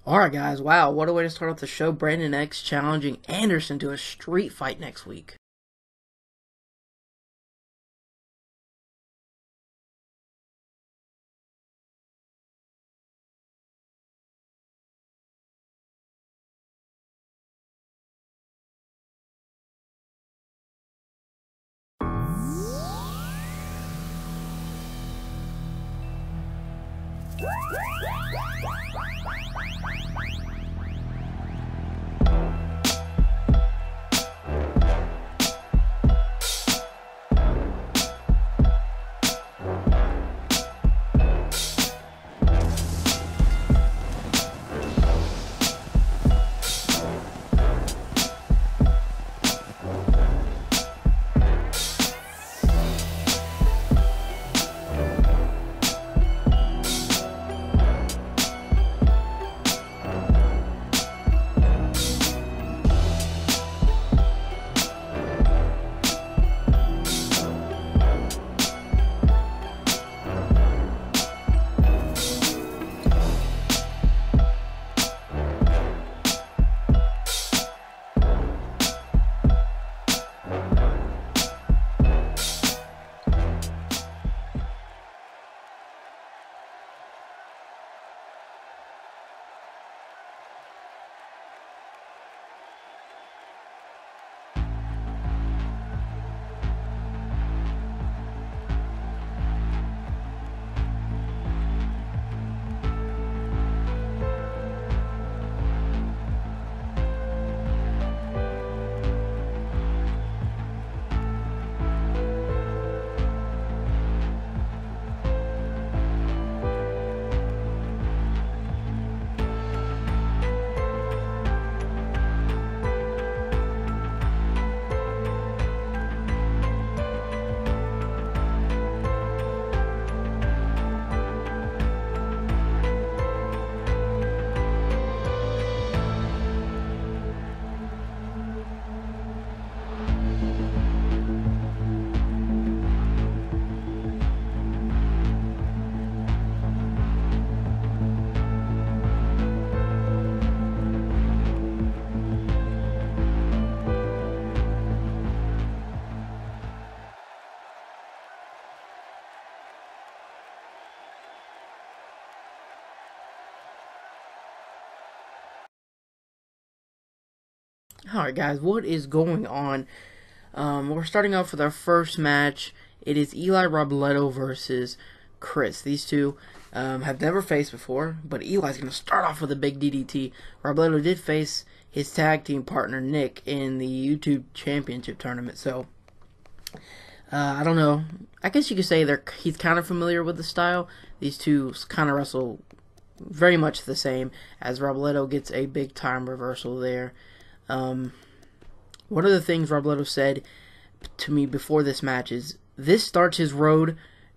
Alright guys, wow, what a way to start off the show. Brandon X challenging Anderson to a street fight next week. Alright guys, what is going on? We're starting off with our first match. It is Eli Robledo versus Chris. These two have never faced before, but Eli's going to start off with a big DDT. Robledo did face his tag team partner Nick in the YouTube Championship tournament, so I don't know. I guess you could say he's kind of familiar with the style. These two kind of wrestle very much the same, as Robledo gets a big time reversal there. One of the things Robledo said to me before this match is, this starts his road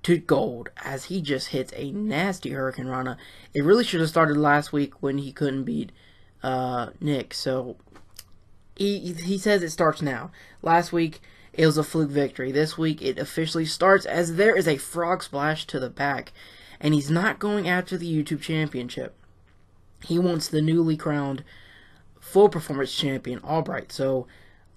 to gold, as he just hits a nasty Hurricane Rana. It really should have started last week when he couldn't beat Nick, so he says it starts now. Last week it was a fluke victory. This week it officially starts, as there is a frog splash to the back, and he's not going after the YouTube Championship. He wants the newly crowned Full Performance Champion, Albright. So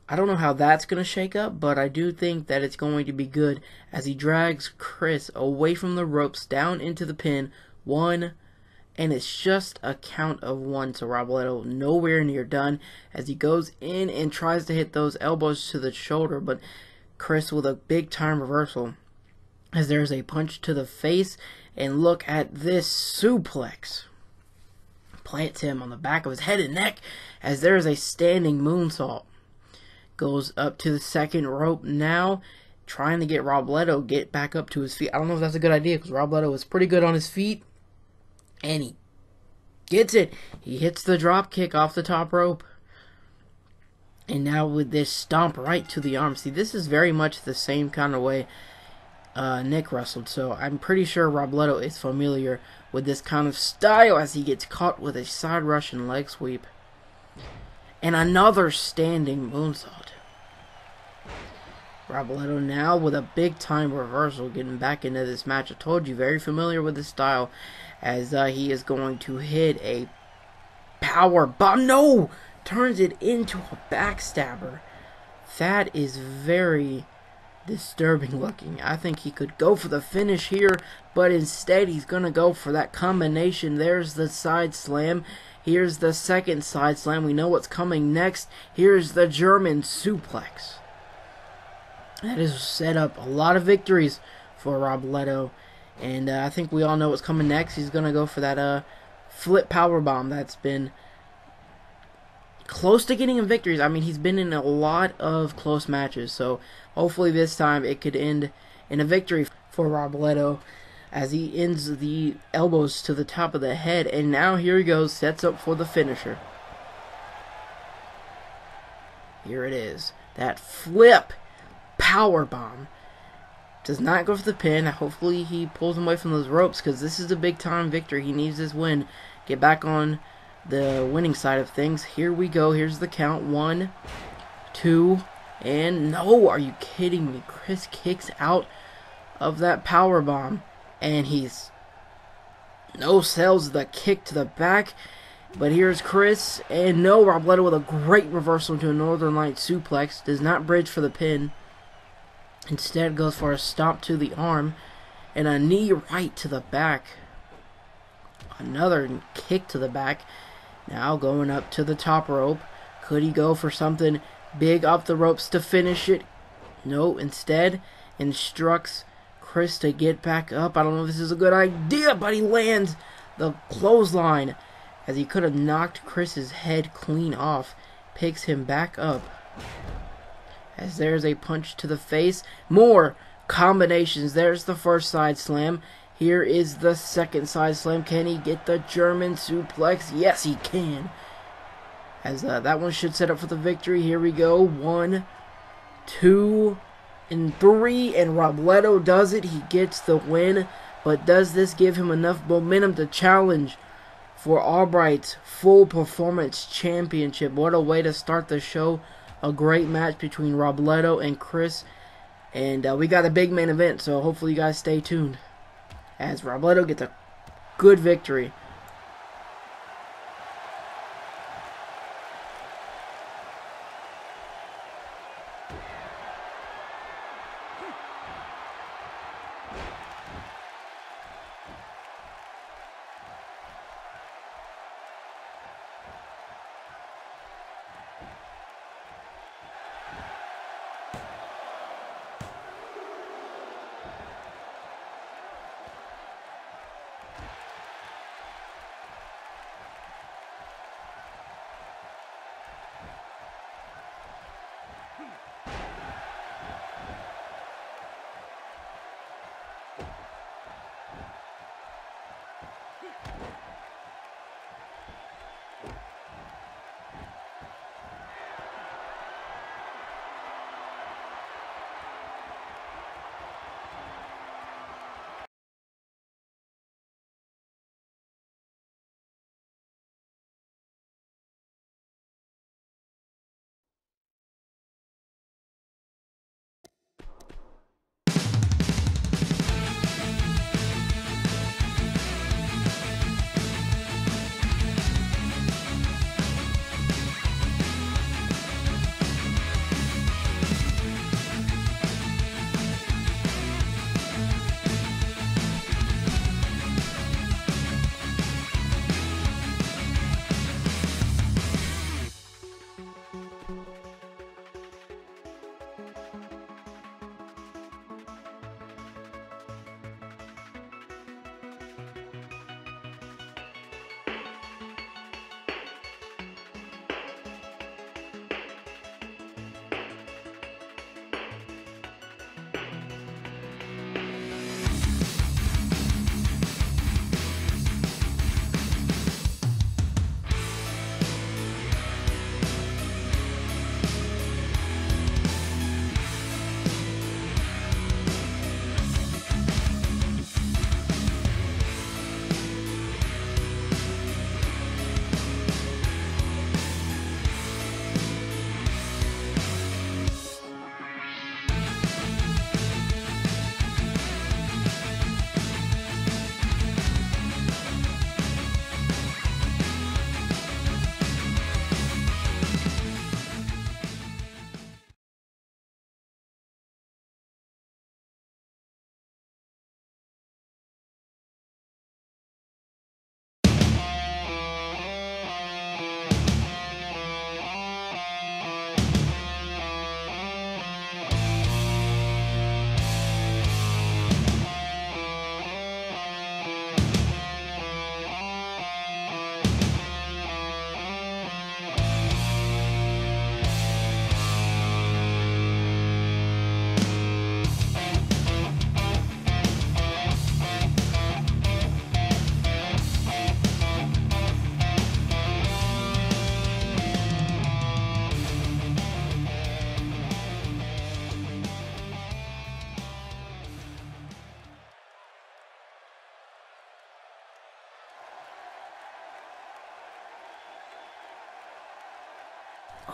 I don't know how that's going to shake up, but I do think that it's going to be good, as he drags Chris away from the ropes down into the pin. One, and it's just a count of one, so Robledo nowhere near done, as he goes in and tries to hit those elbows to the shoulder, but Chris with a big time reversal, as there's a punch to the face, and look at this suplex. Plants him on the back of his head and neck, as there is a standing moonsault. Goes up to the second rope now, trying to get Robledo get back up to his feet. I don't know if that's a good idea, because Robledo is pretty good on his feet, and he gets it. He hits the drop kick off the top rope, and now with this stomp right to the arm. See, this is very much the same kind of way Nick wrestled, so I'm pretty sure Robledo is familiar with this kind of style, as he gets caught with a side Russian leg sweep. And another standing moonsault. Robledo now with a big time reversal, getting back into this match. I told you, very familiar with this style, as he is going to hit a power bomb. No! Turns it into a backstabber. That is very disturbing looking. I think he could go for the finish here, but instead he's going to go for that combination. There's the side slam. Here's the second side slam. We know what's coming next. Here's the German suplex. That has set up a lot of victories for Robledo. And I think we all know what's coming next. He's going to go for that flip powerbomb that's been close to getting him victories. I mean, he's been in a lot of close matches. So hopefully this time it could end in a victory for Robledo as he ends the elbows to the top of the head. And now here he goes, sets up for the finisher. Here it is. That flip powerbomb. Does not go for the pin. Hopefully he pulls him away from those ropes because this is a big time victory. He needs this win. Get back on the winning side of things. Here we go. Here's the count. 1, 2, and no, are you kidding me? Chris kicks out of that powerbomb and he's sells the kick to the back. But here's Chris, and no, Robledo with a great reversal into a Northern Light suplex. Does not bridge for the pin. Instead goes for a stomp to the arm and a knee right to the back. Another kick to the back. Now going up to the top rope. Could he go for something big off the ropes to finish it? No, instead instructs Chris to get back up. I don't know if this is a good idea, but he lands the clothesline as he could have knocked Chris's head clean off. Picks him back up. As there's a punch to the face. More combinations. There's the first side slam. Here is the second side slam. Can he get the German suplex? Yes, he can. As that one should set up for the victory. Here we go. 1, 2, and 3. And Robledo does it. He gets the win. But does this give him enough momentum to challenge for Albright's Full Performance Championship? What a way to start the show. A great match between Robledo and Chris. And we got a big main event, so hopefully you guys stay tuned as Robledo gets a good victory.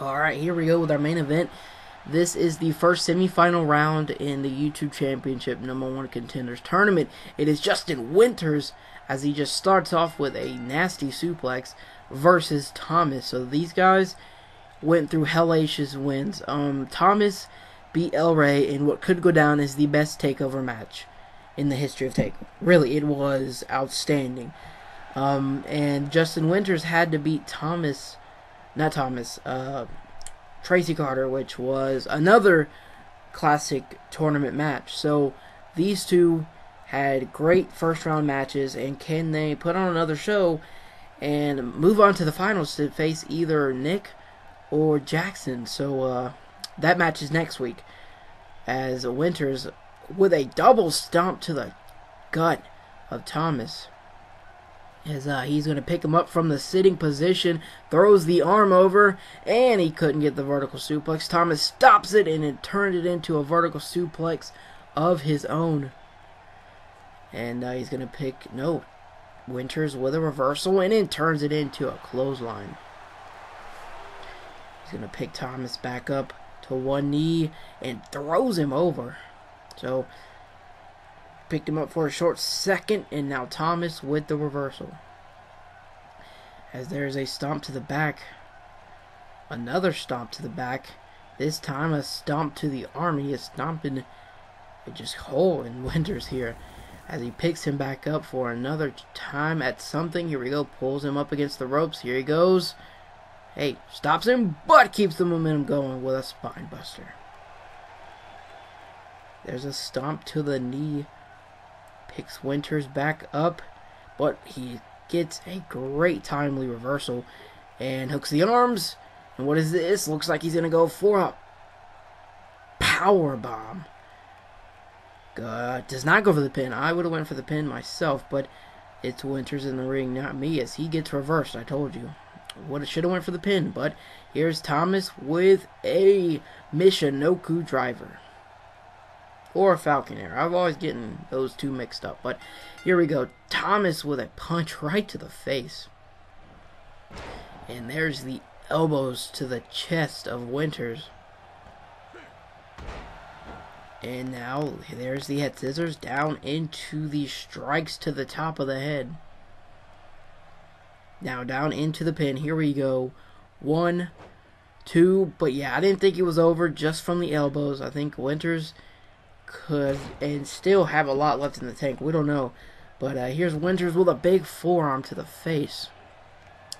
Alright, here we go with our main event. This is the first semifinal round in the YouTube Championship #1 Contenders Tournament. It is Justin Winters as he just starts off with a nasty suplex versus Thomas. So these guys went through hellacious wins. Thomas beat El Rey in what could go down as the best TakeOver match in the history of TakeOver. Really, it was outstanding. And Justin Winters had to beat Tracy Carter, which was another classic tournament match. So these two had great first round matches, and can they put on another show and move on to the finals to face either Nick or Jackson? So that match is next week, as Winters with a double stomp to the gut of Thomas, as he's going to pick him up from the sitting position, throws the arm over, and he couldn't get the vertical suplex. Thomas stops it, and it turned it into a vertical suplex of his own. And he's going to pick, Winters with a reversal, and then turns it into a clothesline. He's going to pick Thomas back up to one knee and throws him over. So picked him up for a short second, and now Thomas with the reversal. As there's a stomp to the back. Another stomp to the back. This time a stomp to the arm. He is stomping just hole in Winters here, as he picks him back up for another time at something. Here we go. Pulls him up against the ropes. Here he goes. Hey, stops him, but keeps the momentum going with a spine buster. There's a stomp to the knee. Picks Winters back up, but he gets a great timely reversal and hooks the arms. And what is this? Looks like he's going to go for a power bomb. Does not go for the pin. I would have went for the pin myself, but it's Winters in the ring, not me, as he gets reversed. I told you. Should have went for the pin, but here's Thomas with a Michinoku driver. Or a Falcon Air. I'm always getting those two mixed up. But here we go. Thomas with a punch right to the face. And there's the elbows to the chest of Winters. And now there's the head scissors down into the strikes to the top of the head. Now down into the pin. Here we go. 1, 2. But yeah, I didn't think it was over just from the elbows. I think Winters could and still have a lot left in the tank. We don't know. But here's Winters with a big forearm to the face.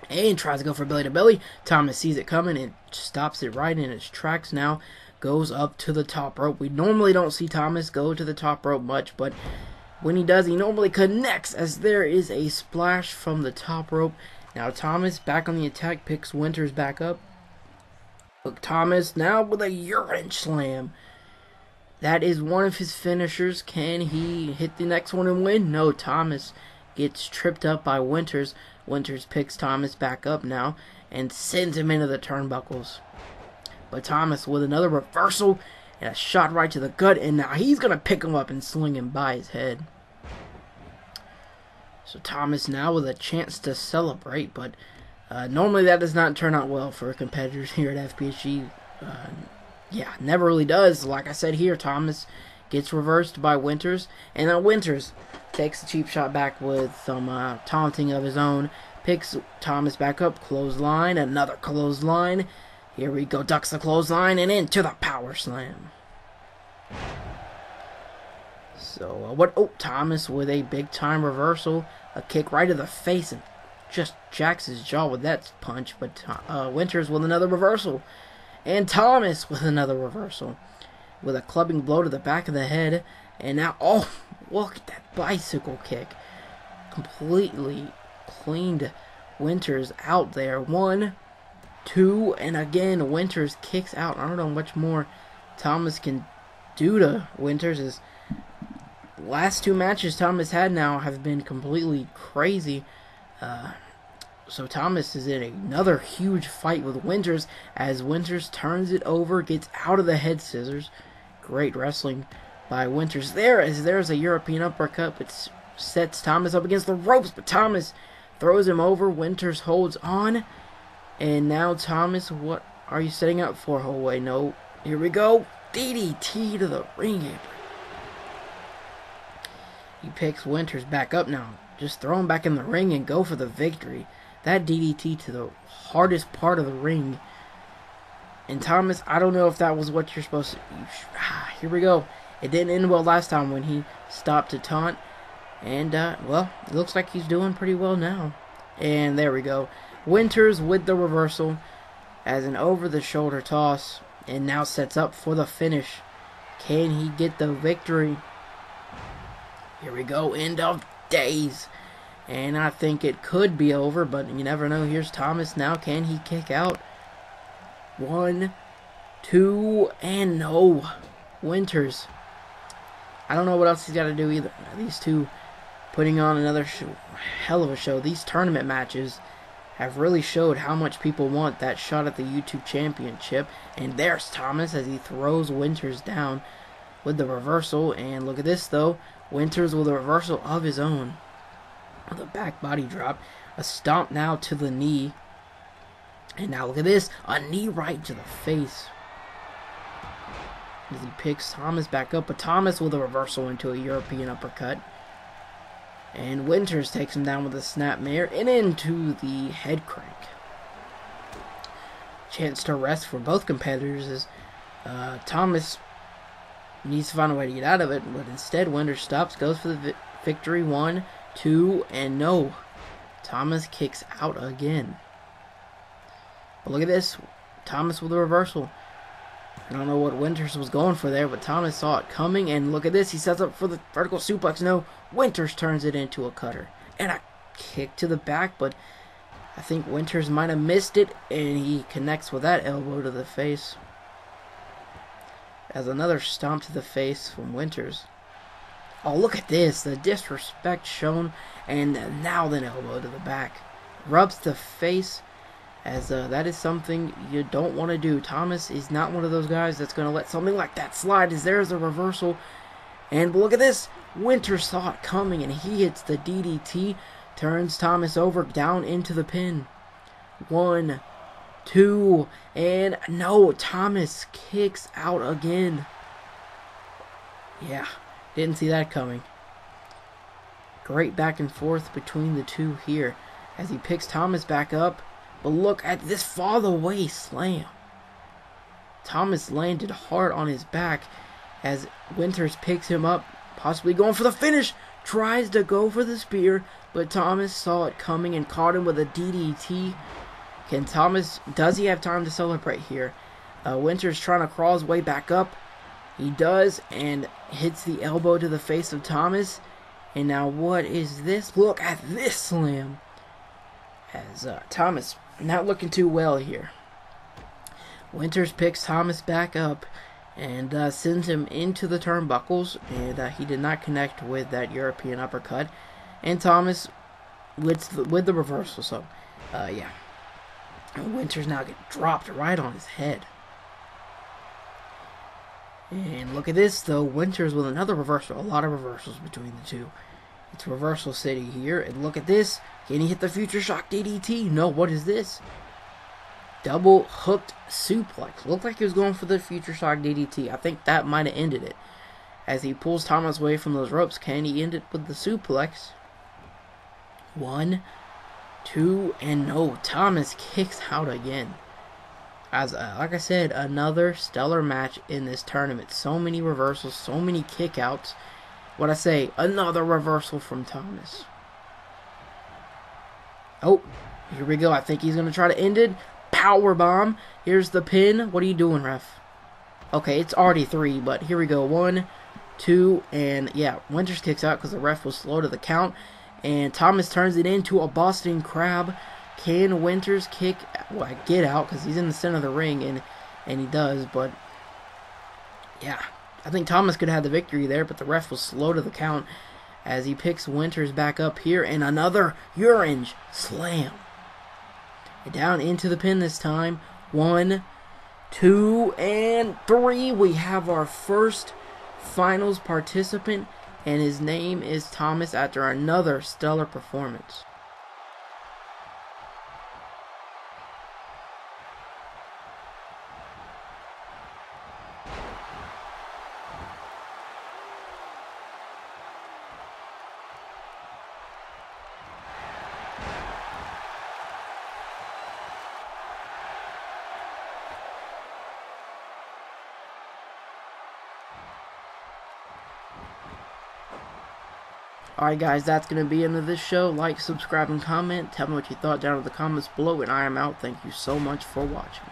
And tries to go for belly to belly. Thomas sees it coming and stops it right in its tracks now. Goes up to the top rope. We normally don't see Thomas go to the top rope much, but when he does, he normally connects, as there is a splash from the top rope. Now Thomas back on the attack, picks Winters back up. Look, Thomas now with a urine slam. That is one of his finishers. Can he hit the next one and win? No, Thomas gets tripped up by Winters. Winters picks Thomas back up now and sends him into the turnbuckles. But Thomas with another reversal and a shot right to the gut, and now he's going to pick him up and sling him by his head. So Thomas now with a chance to celebrate, but normally that does not turn out well for competitors here at FPSG. Yeah, never really does. Like I said here, Thomas gets reversed by Winters, and then Winters takes a cheap shot back with some taunting of his own. Picks Thomas back up, clothesline, another clothesline. Here we go, ducks the clothesline, and into the power slam. So, Thomas with a big-time reversal. A kick right to the face, and just jacks his jaw with that punch. But Winters with another reversal. And Thomas with another reversal. With a clubbing blow to the back of the head. And now, look at that bicycle kick. Completely cleaned Winters out there. 1, 2, and again Winters kicks out. I don't know much more Thomas can do to Winters. His last 2 matches Thomas had now have been completely crazy. So Thomas is in another huge fight with Winters, as Winters turns it over, gets out of the head scissors. Great wrestling by Winters there, as there's a European uppercut, but sets Thomas up against the ropes, but Thomas throws him over. Winters holds on. And now Thomas, are you setting up for? Oh, wait, no. Here we go. DDT to the ring apron. He picks Winters back up now. Just throw him back in the ring and go for the victory. That DDT to the hardest part of the ring. And Thomas, I don't know if that was what you're supposed to... Here we go. It didn't end well last time when he stopped to taunt. And, well, it looks like he's doing pretty well now. And there we go. Winters with the reversal as an over-the-shoulder toss. And now sets up for the finish. Can he get the victory? Here we go. End of days. And I think it could be over, but you never know. Here's Thomas now. Can he kick out? 1, 2, and no. Winters. I don't know what else he's got to do either. These two putting on another hell of a show. These tournament matches have really showed how much people want that shot at the YouTube Championship. And there's Thomas as he throws Winters down with the reversal. And look at this, though. Winters with a reversal of his own. With a back body drop. A stomp now to the knee. And now look at this. A knee right to the face. As he picks Thomas back up. But Thomas with a reversal into a European uppercut. And Winters takes him down with a snapmare and into the head crank. Chance to rest for both competitors as Thomas needs to find a way to get out of it. But instead Winters stops, goes for the victory. 1, 2, and no. Thomas kicks out again. But look at this. Thomas with a reversal. I don't know what Winters was going for there, but Thomas saw it coming. And look at this. He sets up for the vertical suplex. No. Winters turns it into a cutter. And a kick to the back, but I think Winters might have missed it. And he connects with that elbow to the face. As another stomp to the face from Winters. Oh, look at this. The disrespect shown. And now an elbow to the back. Rubs the face. As that is something you don't want to do. Thomas is not one of those guys that's going to let something like that slide. As there's a reversal. And look at this. Winters saw it coming and he hits the DDT. Turns Thomas over down into the pin. 1, 2, and no. Thomas kicks out again. Yeah, didn't see that coming. Great back and forth between the two here. As he picks Thomas back up. But look at this fall away slam. Thomas landed hard on his back as Winters picks him up, possibly going for the finish. Tries to go for the spear, but Thomas saw it coming and caught him with a DDT. Does he have time to celebrate here? Winters trying to crawl his way back up. He does, and hits the elbow to the face of Thomas. And now what is this? Look at this slam. As Thomas not looking too well here. Winters picks Thomas back up and sends him into the turnbuckles. And he did not connect with that European uppercut. And Thomas with the reversal. So, yeah. And Winters now get dropped right on his head. And look at this, though. Winters with another reversal. A lot of reversals between the two. It's Reversal City here. And look at this. Can he hit the Future Shock DDT? No, what is this? Double hooked suplex. Looked like he was going for the Future Shock DDT. I think that might have ended it. As he pulls Thomas away from those ropes, can he end it with the suplex? 1, 2, and no. Thomas kicks out again. As like I said, another stellar match in this tournament. So many reversals, so many kickouts. What I say, another reversal from Thomas. Oh, here we go. I think he's going to try to end it. Power bomb. Here's the pin. What are you doing, ref? Okay, it's already 3, but here we go. 1, 2, and yeah, Winters kicks out because the ref was slow to the count. And Thomas turns it into a Boston Crab. Can Winters get out? Because he's in the center of the ring, and he does. But yeah, I think Thomas could have the victory there, but the ref was slow to the count as he picks Winters back up here. And another Orange Slam. And down into the pin this time. 1, 2, and 3. We have our first finals participant, and his name is Thomas after another stellar performance. Alright guys, that's going to be the end of this show. Like, subscribe, and comment. Tell me what you thought down in the comments below, and I am out. Thank you so much for watching.